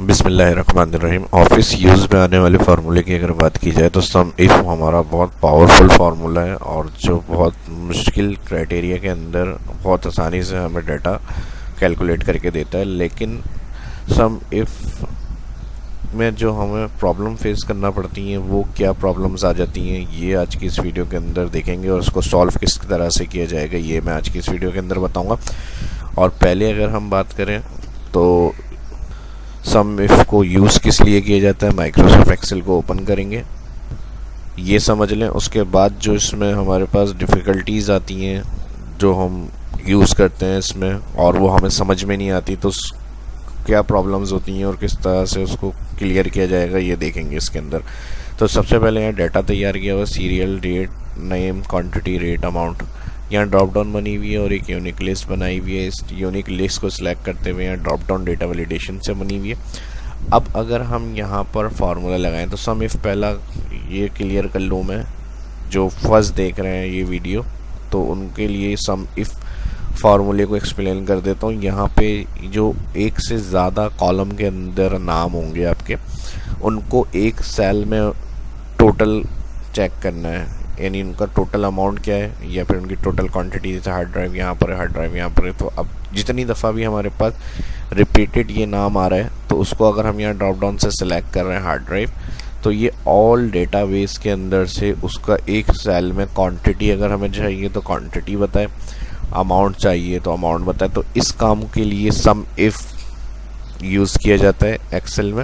बिस्मिल्लाहिर्रहमानिर्रहीम। Office use में आने वाले फार्मूले की अगर बात की जाए तो सम इफ़ हमारा बहुत पावरफुल फार्मूला है और जो बहुत मुश्किल क्राइटेरिया के अंदर बहुत आसानी से हमें डाटा कैलकुलेट करके देता है। लेकिन सम इफ़ में जो हमें प्रॉब्लम फेस करना पड़ती हैं वो क्या प्रॉब्लम्स आ जाती हैं, ये आज की इस वीडियो के अंदर देखेंगे और उसको सॉल्व किस तरह से किया जाएगा ये मैं आज की इस वीडियो के अंदर बताऊँगा। और पहले अगर हम बात करें तो सम इफ को यूज़ किस लिए किया जाता है, माइक्रोसॉफ्ट एक्सेल को ओपन करेंगे, ये समझ लें। उसके बाद जो इसमें हमारे पास डिफ़िकल्टीज़ आती हैं जो हम यूज़ करते हैं इसमें और वो हमें समझ में नहीं आती, तो क्या प्रॉब्लम्स होती हैं और किस तरह से उसको क्लियर किया जाएगा ये देखेंगे इसके अंदर। तो सबसे पहले यहाँ डाटा तैयार किया हुआ, serial, date, name, quantity, rate, amount. यहाँ ड्रॉप डाउन बनी हुई है और एक यूनिक लिस्ट बनाई हुई है। इस यूनिक लिस्ट को सिलेक्ट करते हुए यहाँ ड्रॉप डाउन डेटा वैलिडेशन से बनी हुई है। अब अगर हम यहाँ पर फार्मूला लगाएं तो सम इफ़ पहला ये क्लियर कर लूँ मैं, जो फर्स्ट देख रहे हैं ये वीडियो तो उनके लिए सम इफ़ फार्मूले को एक्सप्लेन कर देता हूँ। यहाँ पे जो एक से ज़्यादा कॉलम के अंदर नाम होंगे आपके, उनको एक सेल में टोटल चेक करना है, यानी उनका टोटल अमाउंट क्या है या फिर उनकी टोटल क्वांटिटी। जैसे हार्ड ड्राइव यहाँ पर है, हार्ड ड्राइव यहाँ पर है, तो अब जितनी दफ़ा भी हमारे पास रिपीटेड ये नाम आ रहा है तो उसको अगर हम यहाँ ड्रॉप डाउन से सिलेक्ट कर रहे हैं हार्ड ड्राइव, तो ये ऑल डेटाबेस के अंदर से उसका एक सेल में क्वांटिटी अगर हमें चाहिए तो क्वांटिटी बताए, अमाउंट चाहिए तो अमाउंट बताए। तो इस काम के लिए सम इफ़ यूज़ किया जाता है एक्सेल में।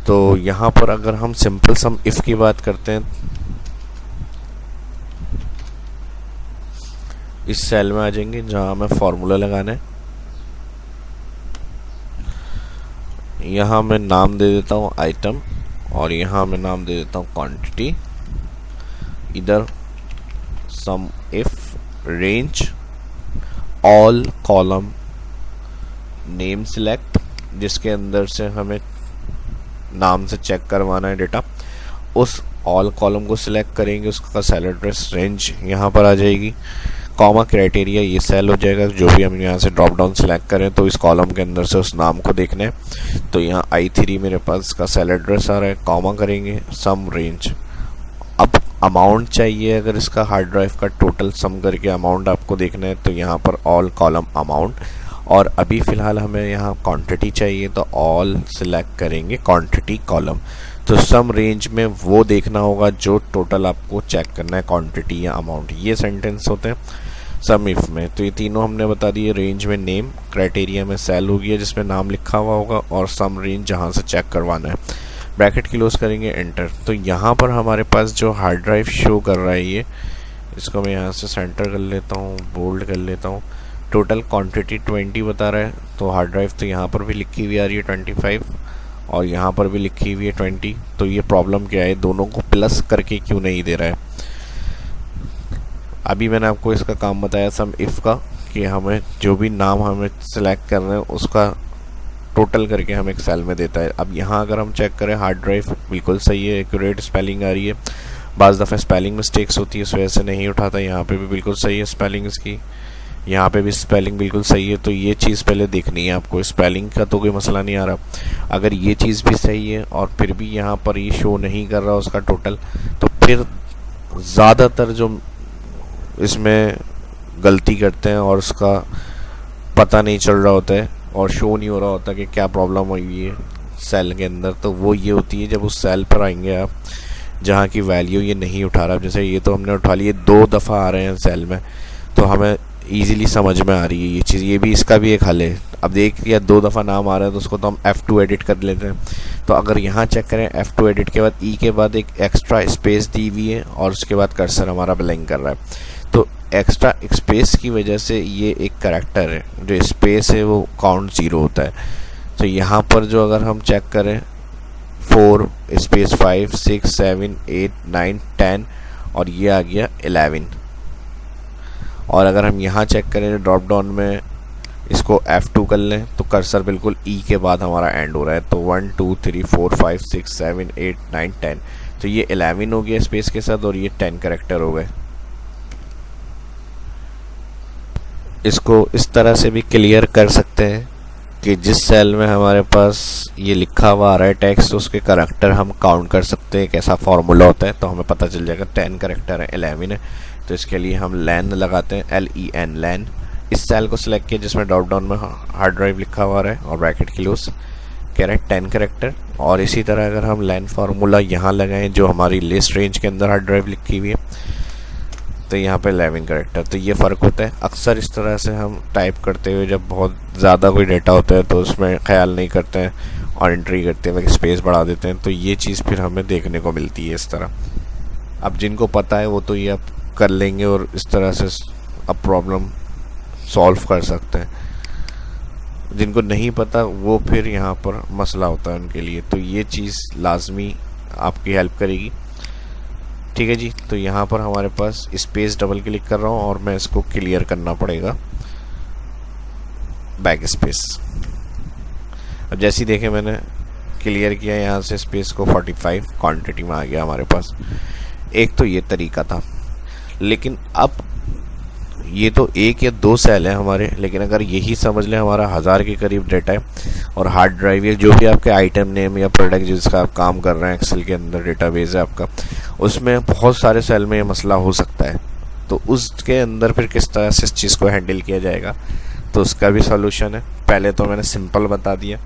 तो यहाँ पर अगर हम सिंपल सम इफ़ की बात करते हैं, इस सेल में आ जाएंगे जहाँ हमें फार्मूला लगाना है। यहाँ मैं नाम दे देता हूँ आइटम और यहाँ मैं नाम दे देता हूँ क्वांटिटी। इधर sum if range all column name select, जिसके अंदर से हमें नाम से चेक करवाना है डेटा, उस ऑल कॉलम को सिलेक्ट करेंगे, उसका सेल एड्रेस रेंज यहाँ पर आ जाएगी, कॉमा क्राइटेरिया ये सेल हो जाएगा। जो भी हम यहाँ से ड्रॉप डाउन सिलेक्ट करें तो इस कॉलम के अंदर से उस नाम को देखना है। तो यहाँ I3 मेरे पास इसका सेल एड्रेस आ रहा है, कॉमा करेंगे, सम रेंज। अब अमाउंट चाहिए, अगर इसका हार्ड ड्राइव का टोटल सम करके अमाउंट आपको देखना है तो यहाँ पर ऑल कॉलम अमाउंट। और अभी फ़िलहाल हमें यहाँ क्वांटिटी चाहिए तो ऑल सिलेक्ट करेंगे क्वांटिटी कॉलम। तो सम रेंज में वो देखना होगा जो टोटल आपको चेक करना है, क्वांटिटी या अमाउंट। ये सेंटेंस होते हैं सम इफ़ में। तो ये तीनों हमने बता दिए। रेंज में नेम, क्राइटेरिया में सेल हो गया जिसमें नाम लिखा हुआ होगा और सम रेंज जहाँ से चेक करवाना है। ब्रैकेट क्लोज करेंगे, एंटर। तो यहाँ पर हमारे पास जो हार्ड ड्राइव शो कर रहा है ये, इसको मैं यहाँ से सेंटर कर लेता हूँ, बोल्ड कर लेता हूँ। टोटल क्वांटिटी 20 बता रहा है, तो हार्ड ड्राइव तो यहाँ पर भी लिखी हुई आ रही है 25 और यहाँ पर भी लिखी हुई है 20। तो ये प्रॉब्लम क्या है, दोनों को प्लस करके क्यों नहीं दे रहा है। अभी मैंने आपको इसका काम बताया सम इफ़ का, कि हमें जो भी नाम हमें सेलेक्ट कर रहे हैं उसका टोटल करके हम एक सेल में देता है। अब यहाँ अगर हम चेक करें, हार्ड ड्राइव बिल्कुल सही है, एक्यूरेट स्पेलिंग आ रही है। बाज़ दफ़ा स्पेलिंग मिस्टेक्स होती है, इस वजह से नहीं उठाता। यहाँ पे भी बिल्कुल सही है स्पेलिंग इसकी, यहाँ पे भी स्पेलिंग बिल्कुल सही है। तो ये चीज़ पहले देखनी है आपको, स्पेलिंग का तो कोई मसला नहीं आ रहा। अगर ये चीज़ भी सही है और फिर भी यहाँ पर ये शो नहीं कर रहा उसका टोटल, तो फिर ज़्यादातर जो इसमें गलती करते हैं और उसका पता नहीं चल रहा होता है और शो नहीं हो रहा होता कि क्या प्रॉब्लम हुई है सेल के अंदर, तो वो ये होती है जब उस सेल पर आएंगे आप जहाँ की वैल्यू ये नहीं उठा रहा। जैसे ये तो हमने उठा लिए, 2 दफ़ा आ रहे हैं सेल में, तो हमें ईज़िली समझ में आ रही है ये चीज़। ये भी इसका भी एक हल है। अब देख या 2 दफ़ा नाम आ रहा है तो उसको तो हम F2 एडिट कर लेते हैं। तो अगर यहाँ चेक करें, F2 एडिट के बाद ई के बाद एक एक्स्ट्रा स्पेस दी हुई है और उसके बाद कर्सर हमारा ब्लैंक कर रहा है। तो एक्स्ट्रा स्पेस की वजह से ये एक करैक्टर है, जो स्पेस है वो काउंट 0 होता है। तो यहाँ पर जो अगर हम चेक करें 4 स्पेस 5 6 7 8 9 10 और ये आ गया 11। और अगर हम यहाँ चेक करें ड्रॉप डाउन में, इसको F2 कर लें तो कर्सर बिल्कुल ई के बाद हमारा एंड हो रहा है। तो 1 2 3 4 5 6 7 8 9 10, तो ये 11 हो गया स्पेस के साथ और ये 10 करैक्टर हो गए। इसको इस तरह से भी क्लियर कर सकते हैं कि जिस सेल में हमारे पास ये लिखा हुआ आ रहा है टेक्स्ट, उसके करैक्टर हम काउंट कर सकते हैं। कैसा फार्मूला होता है तो हमें पता चल जाएगा 10 करैक्टर है, 11 है, तो इसके लिए हम लैन लगाते हैं, LEN लैन। इस सेल को सिलेक्ट किया जिसमें ड्रॉप डाउन में हार्ड ड्राइव लिखा हुआ है और ब्रैकेट क्लोज, कह रहे हैं 10 करैक्टर। और इसी तरह अगर हम लैन फार्मूला यहाँ लगाएं जो हमारी लिस्ट रेंज के अंदर हार्ड ड्राइव लिखी हुई है, तो यहाँ पे 11 करैक्टर। तो ये फ़र्क होता है। अक्सर इस तरह से हम टाइप करते हुए जब बहुत ज़्यादा कोई डेटा होता है तो उसमें ख्याल नहीं करते हैं और एंट्री करते वक्त स्पेस बढ़ा देते हैं, तो ये चीज़ फिर हमें देखने को मिलती है इस तरह। अब जिनको पता है वो तो ये अब कर लेंगे और इस तरह से अब प्रॉब्लम सॉल्व कर सकते हैं। जिनको नहीं पता वो फिर यहाँ पर मसला होता है उनके लिए, तो ये चीज़ लाजमी आपकी हेल्प करेगी। ठीक है जी, तो यहाँ पर हमारे पास स्पेस डबल क्लिक कर रहा हूँ और मैं इसको क्लियर करना पड़ेगा, बैक स्पेस। अब जैसे ही देखें मैंने क्लियर किया यहाँ से स्पेस को, 45 क्वांटिटी में आ गया हमारे पास। एक तो ये तरीका था, लेकिन अब ये तो 1 या 2 सेल है हमारे, लेकिन अगर यही समझ लें हमारा 1000 के करीब डेटा है और हार्ड ड्राइव या जो भी आपके आइटम नेम या प्रोडक्ट जिसका आप काम कर रहे हैं, एक्सेल के अंदर डेटाबेस है आपका, उसमें बहुत सारे सेल में ये मसला हो सकता है। तो उसके अंदर फिर किस तरह से इस चीज़ को हैंडल किया जाएगा, तो उसका भी सॉल्यूशन है। पहले तो मैंने सिंपल बता दिया,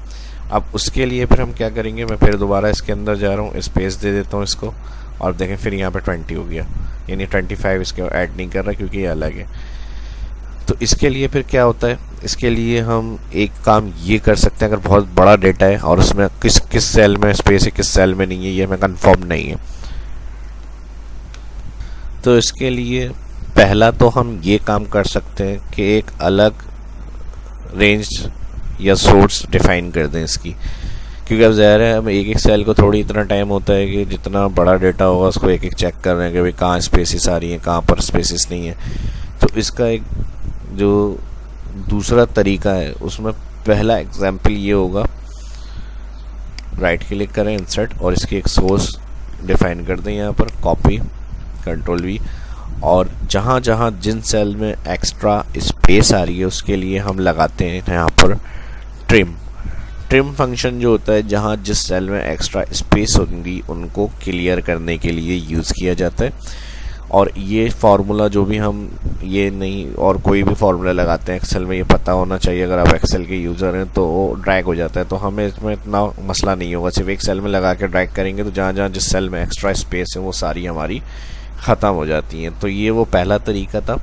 अब उसके लिए फिर हम क्या करेंगे, मैं फिर दोबारा इसके अंदर जा रहा हूँ, स्पेस दे देता हूँ इसको, और देखें फिर यहाँ पे 20 हो गया, यानी 25 इसके ऐड नहीं कर रहा क्योंकि ये अलग है। तो इसके लिए फिर क्या होता है, इसके लिए हम एक काम ये कर सकते हैं, अगर बहुत बड़ा डेटा है और उसमें किस किस सेल में स्पेस है किस सेल में नहीं है ये हमें कंफर्म नहीं है, तो इसके लिए पहला तो हम ये काम कर सकते हैं कि एक अलग रेंज या सोर्स डिफाइन कर दें इसकी, क्योंकि अब ज़ाहिर है हम एक एक सेल को थोड़ी इतना टाइम होता है कि जितना बड़ा डेटा होगा उसको एक एक चेक कर रहे हैं कि भाई कहाँ स्पेसिस आ रही हैं, कहाँ पर स्पेसिस नहीं है। तो इसका एक जो दूसरा तरीका है उसमें पहला एग्जाम्पल ये होगा, राइट क्लिक करें इंसर्ट और इसकी एक सोर्स डिफाइन कर दें यहाँ पर, कॉपी Ctrl+V, और जहाँ जहाँ जिन सेल में एक्स्ट्रा स्पेस आ रही है उसके लिए हम लगाते हैं यहाँ पर ट्रिम फंक्शन जो होता है, जहाँ जिस सेल में एक्स्ट्रा स्पेस होंगी उनको क्लियर करने के लिए यूज़ किया जाता है। और ये फार्मूला जो भी हम ये नहीं और कोई भी फार्मूला लगाते हैं एक्सेल में, ये पता होना चाहिए अगर आप एक्सेल के यूज़र हैं, तो वो ड्रैग हो जाता है, तो हमें इसमें इतना मसला नहीं होगा। सिर्फ एक सेल में लगा के ड्रैग करेंगे तो जहाँ जहाँ जिस सेल में एक्स्ट्रा स्पेस है वो सारी हमारी ख़त्म हो जाती हैं। तो ये वो पहला तरीका था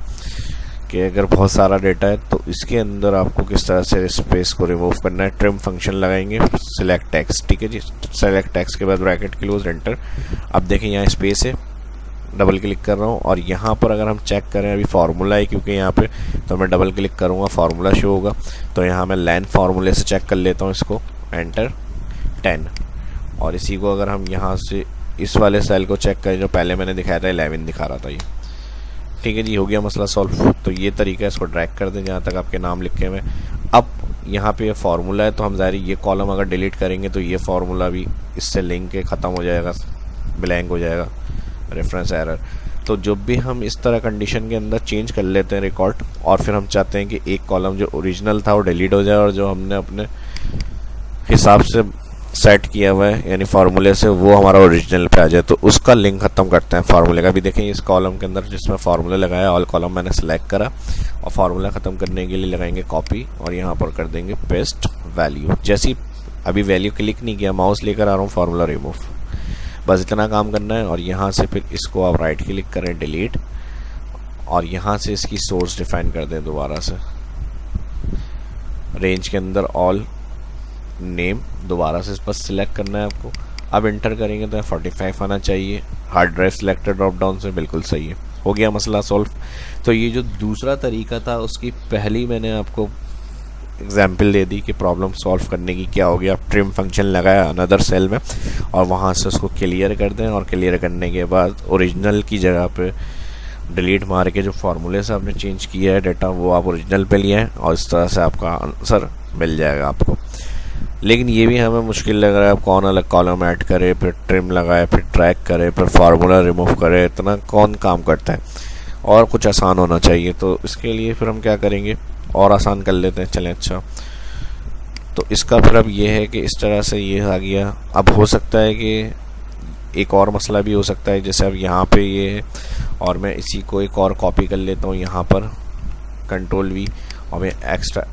कि अगर बहुत सारा डेटा है तो इसके अंदर आपको किस तरह से स्पेस को रिमूव करना है। ट्रिम फंक्शन लगाएंगे, सिलेक्ट टेक्स्ट, ठीक है जी, सेलेक्ट टेक्स्ट के बाद ब्रैकेट क्लोज, एंटर। अब देखें यहाँ स्पेस है, डबल क्लिक कर रहा हूँ और यहाँ पर अगर हम चेक करें, अभी फार्मूला है क्योंकि यहाँ पे, तो मैं डबल क्लिक करूँगा फार्मूला शो होगा, तो यहाँ मैं लैन फार्मूले से चेक कर लेता हूँ इसको, एंटर 10। और इसी को अगर हम यहाँ से इस वाले सेल को चेक करें जो पहले मैंने दिखाया था 11 दिखा रहा था ये, ठीक है जी, हो गया मसला सॉल्व। तो ये तरीका है, इसको ड्रैग कर दें जहाँ तक आपके नाम लिखे हुए। अब यहाँ पे ये फार्मूला है तो हम ज़ाहिर ये कॉलम अगर डिलीट करेंगे तो ये फार्मूला भी इससे लिंक के ख़त्म हो जाएगा, ब्लैंक हो जाएगा, रेफरेंस एरर। तो जब भी हम इस तरह कंडीशन के अंदर चेंज कर लेते हैं रिकॉर्ड और फिर हम चाहते हैं कि एक कॉलम जो ओरिजिनल था वो डिलीट हो जाए और जो हमने अपने हिसाब से सेट किया हुआ है यानी फार्मूले से वो हमारा ओरिजिनल पे आ जाए, तो उसका लिंक ख़त्म करते हैं फार्मूले का भी। देखें इस कॉलम के अंदर जिसमें फार्मूला लगाया, ऑल कॉलम मैंने सेलेक्ट करा और फार्मूला ख़त्म करने के लिए लगाएंगे कॉपी और यहाँ पर कर देंगे पेस्ट वैल्यू। जैसी अभी वैल्यू क्लिक नहीं किया, माउस लेकर आ रहा हूँ, फार्मूला रिमूव, बस इतना काम करना है। और यहाँ से फिर इसको आप राइट क्लिक करें, डिलीट, और यहाँ से इसकी सोर्स डिफाइन कर दें दोबारा से, रेंज के अंदर ऑल नेम दोबारा से बस सिलेक्ट करना है आपको। अब इंटर करेंगे तो 45 आना चाहिए, hard drive selected drop down से, बिल्कुल सही है, हो गया मसला सॉल्व। तो ये जो दूसरा तरीका था उसकी पहली मैंने आपको एग्जाम्पल दे दी कि प्रॉब्लम सॉल्व करने की क्या हो गया। ट्रिम फंक्शन लगाया अनदर सेल में और वहाँ से उसको क्लियर कर दें और क्लियर करने के बाद ओरिजिनल की जगह पे डिलीट मार के जो फार्मूले से आपने चेंज किया है डाटा वो आप ओरिजिनल पे लिए हैं और इस तरह से आपका आंसर मिल जाएगा आपको। लेकिन ये भी हमें मुश्किल लग रहा है, आप कौन अलग कॉलम ऐड करे, फिर ट्रिम लगाए, फिर ट्रैक करे, फिर फार्मूला रिमूव करे, इतना कौन काम करता है, और कुछ आसान होना चाहिए। तो इसके लिए फिर हम क्या करेंगे और आसान कर लेते हैं, चलें। अच्छा, तो इसका फिर अब ये है कि इस तरह से ये आ गया। अब हो सकता है कि एक और मसला भी हो सकता है, जैसे अब यहाँ पे ये है और मैं इसी को एक और कॉपी कर लेता हूँ यहाँ पर कंट्रोल V, और मैं एक्स्ट्रा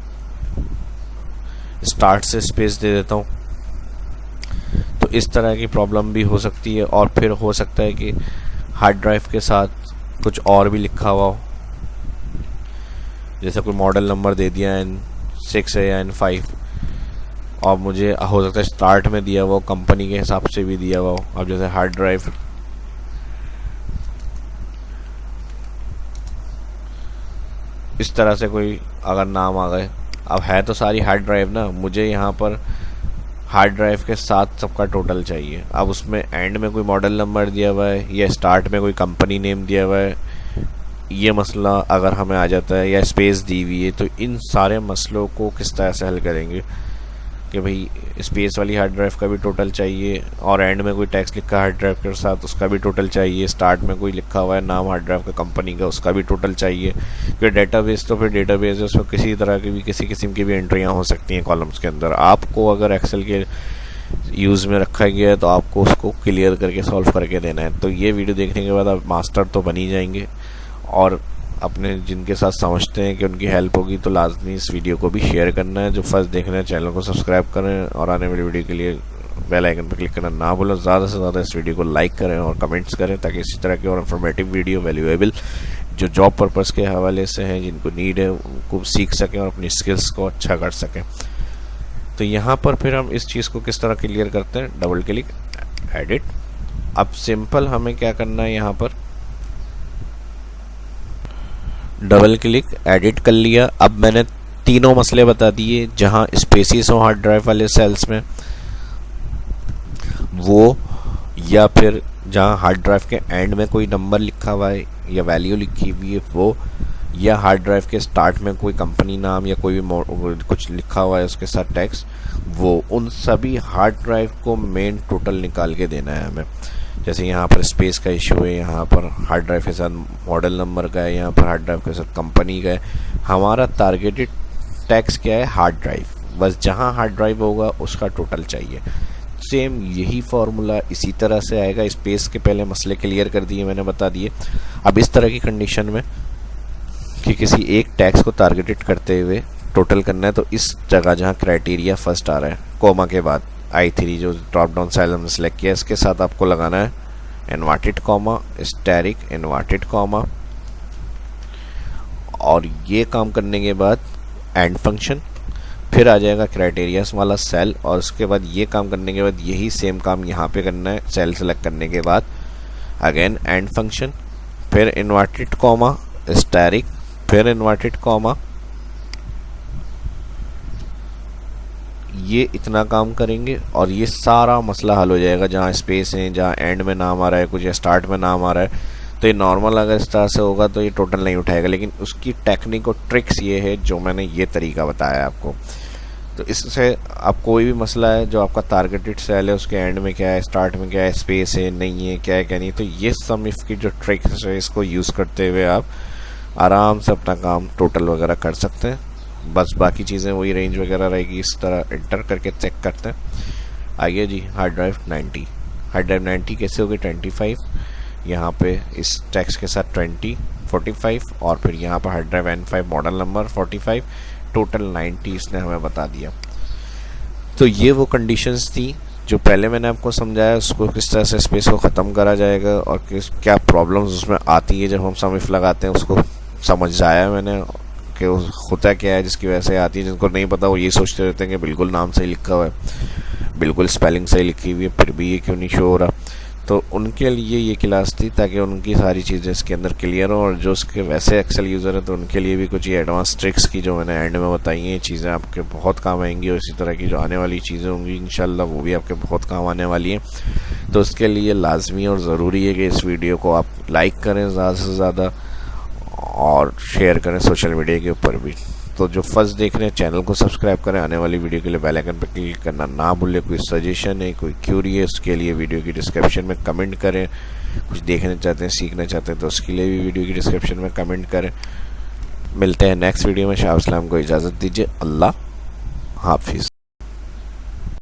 स्टार्ट से स्पेस दे देता हूँ। तो इस तरह की प्रॉब्लम भी हो सकती है। और फिर हो सकता है कि हार्ड ड्राइव के साथ कुछ और भी लिखा हुआ हो, जैसे कोई मॉडल नंबर दे दिया N6 है या N5, और मुझे हो सकता है स्टार्ट में दिया हुआ कंपनी के हिसाब से भी दिया हुआ हो। अब जैसे हार्ड ड्राइव इस तरह से कोई अगर नाम आ गए, अब है तो सारी हार्ड ड्राइव ना, मुझे यहाँ पर हार्ड ड्राइव के साथ सबका टोटल चाहिए। अब उसमें एंड में कोई मॉडल नंबर दिया हुआ है या स्टार्ट में कोई कंपनी नेम दिया हुआ है, ये मसला अगर हमें आ जाता है, या स्पेस दी हुई है, तो इन सारे मसलों को किस तरह से हल करेंगे कि भाई स्पेस वाली हार्ड ड्राइव का भी टोटल चाहिए, और एंड में कोई टैक्स लिखा हार्ड ड्राइव के साथ उसका भी टोटल चाहिए, स्टार्ट में कोई लिखा हुआ है नाम हार्ड ड्राइव का कंपनी का, उसका भी टोटल चाहिए। फिर डेटाबेस तो फिर डेटाबेस है, उसमें किसी तरह की भी किसी किस्म की भी एंट्रियाँ हो सकती हैं कॉलम्स के अंदर। आपको अगर एक्सेल के यूज़ में रखा गया है तो आपको उसको क्लियर करके सॉल्व करके देना है। तो ये वीडियो देखने के बाद आप मास्टर तो बन ही जाएंगे, और अपने जिनके साथ समझते हैं कि उनकी हेल्प होगी तो लाजमी इस वीडियो को भी शेयर करना है। जो फर्स्ट देख रहे हैं चैनल को सब्सक्राइब करें, और आने वाली वीडियो के लिए बेल आइकन पर क्लिक करना ना भूलें। ज़्यादा से ज़्यादा इस वीडियो को लाइक करें और कमेंट्स करें, ताकि इसी तरह की और इन्फॉर्मेटिव वीडियो वैल्यूएबल जो जॉब पर्पज़ के हवाले से हैं, जिनको नीड है, उनको सीख सकें और अपनी स्किल्स को अच्छा कर सकें। तो यहाँ पर फिर हम इस चीज़ को किस तरह क्लियर करते हैं, डबल क्लिक एडिट। अब सिंपल हमें क्या करना है, यहाँ पर डबल क्लिक एडिट कर लिया। अब मैंने तीनों मसले बता दिए, जहां स्पेसिस हो हार्ड ड्राइव वाले सेल्स में वो, या फिर जहां हार्ड ड्राइव के एंड में कोई नंबर लिखा हुआ है या वैल्यू लिखी हुई है वो, या हार्ड ड्राइव के स्टार्ट में कोई कंपनी नाम या कोई भी कुछ लिखा हुआ है उसके साथ टैक्स, वो उन सभी हार्ड ड्राइव को मेन टोटल निकाल के देना है हमें। जैसे यहाँ पर स्पेस का इशू है, यहाँ पर हार्ड ड्राइव के साथ मॉडल नंबर का है, यहाँ पर हार्ड ड्राइव के साथ कंपनी का है। हमारा टारगेटेड टैक्स क्या है, हार्ड ड्राइव, बस जहाँ हार्ड ड्राइव होगा उसका टोटल चाहिए। सेम यही फार्मूला इसी तरह से आएगा। स्पेस के पहले मसले क्लियर कर दिए मैंने, बता दिए। अब इस तरह की कंडीशन में कि किसी एक टैक्स को टारगेटेड करते हुए टोटल करना है, तो इस जगह जहाँ क्राइटेरिया फर्स्ट आ रहा है कोमा के बाद I3 जो ड्रॉप डाउन सेल हमने सेलेक्ट किया, इसके साथ आपको लगाना है inverted comma, asterisk inverted comma, और ये काम करने के बाद एंड फंक्शन, फिर आ जाएगा क्राइटेरियास वाला सेल, और उसके बाद ये काम करने के बाद यही सेम काम यहाँ पे करना है। सेल सेलेक्ट करने के बाद अगेन एंड फंक्शन, फिर इन्वर्टेड कॉमा, स्टैरिक, फिर इन्वर्टेड कॉमा। ये इतना काम करेंगे और ये सारा मसला हल हो जाएगा। जहाँ स्पेस है, जहाँ एंड में नाम आ रहा है कुछ या स्टार्ट में नाम आ रहा है, तो ये नॉर्मल अगर इस तरह से होगा तो ये टोटल नहीं उठाएगा। लेकिन उसकी टेक्निक और ट्रिक्स ये है जो मैंने ये तरीका बताया आपको। तो इससे आप कोई भी मसला है जो आपका टारगेटेड सेल है, उसके एंड में क्या है, स्टार्ट में क्या है, स्पेस है नहीं है, क्या है क्या नहीं, तो ये सम इफ की जो ट्रिक्स है इसको यूज़ करते हुए आप आराम से अपना काम टोटल वगैरह कर सकते हैं। बस बाकी चीज़ें वही रेंज वगैरह रहेगी, इस तरह एंटर करके चेक करते हैं। आइए जी, हार्ड ड्राइव 90, हार्ड ड्राइव 90 कैसे होगी, 25 यहाँ पे इस टैक्स के साथ 20, 45, और फिर यहाँ पर hard drive N5 model number 45, total 90 इसने हमें बता दिया। तो ये वो कंडीशंस थी जो पहले मैंने आपको समझाया, उसको किस तरह से स्पेस को ख़त्म करा जाएगा और किस क्या प्रॉब्लम्स उसमें आती है जब हम सम इफ लगाते हैं, उसको समझ आया मैंने कि होता क्या है जिसकी वजह से आती है। जिनको नहीं पता वो ये सोचते रहते हैं कि बिल्कुल नाम सही लिखा हुआ है, बिल्कुल स्पेलिंग सही लिखी हुई है, फिर भी ये क्यों नहीं शो हो रहा। तो उनके लिए ये क्लास थी ताकि उनकी सारी चीज़ें इसके अंदर क्लियर हो, और जो उसके वैसे एक्सेल यूज़र हैं तो उनके लिए भी कुछ ये एडवांस ट्रिक्स की जो मैंने एंड में बताई हैं, ये चीज़ें आपके बहुत काम आएंगी। और इसी तरह की जो आने वाली चीज़ें होंगी इंशाल्लाह वो भी आपके बहुत काम आने वाली हैं। तो उसके लिए लाजमी और ज़रूरी है कि इस वीडियो को आप लाइक करें ज़्यादा से ज़्यादा और शेयर करें सोशल मीडिया के ऊपर भी। तो जो फर्स्ट देख रहे हैं चैनल को सब्सक्राइब करें, आने वाली वीडियो के लिए बेल आइकन पर क्लिक करना ना भूलें। कोई सजेशन है, कोई क्यूरी है, उसके लिए वीडियो की डिस्क्रिप्शन में कमेंट करें। कुछ देखना चाहते हैं, सीखना चाहते हैं तो उसके लिए भी वीडियो की डिस्क्रिप्शन में कमेंट करें। मिलते हैं नेक्स्ट वीडियो में। शाह इस्लाम को इजाज़त दीजिए। अल्लाह हाफिज़।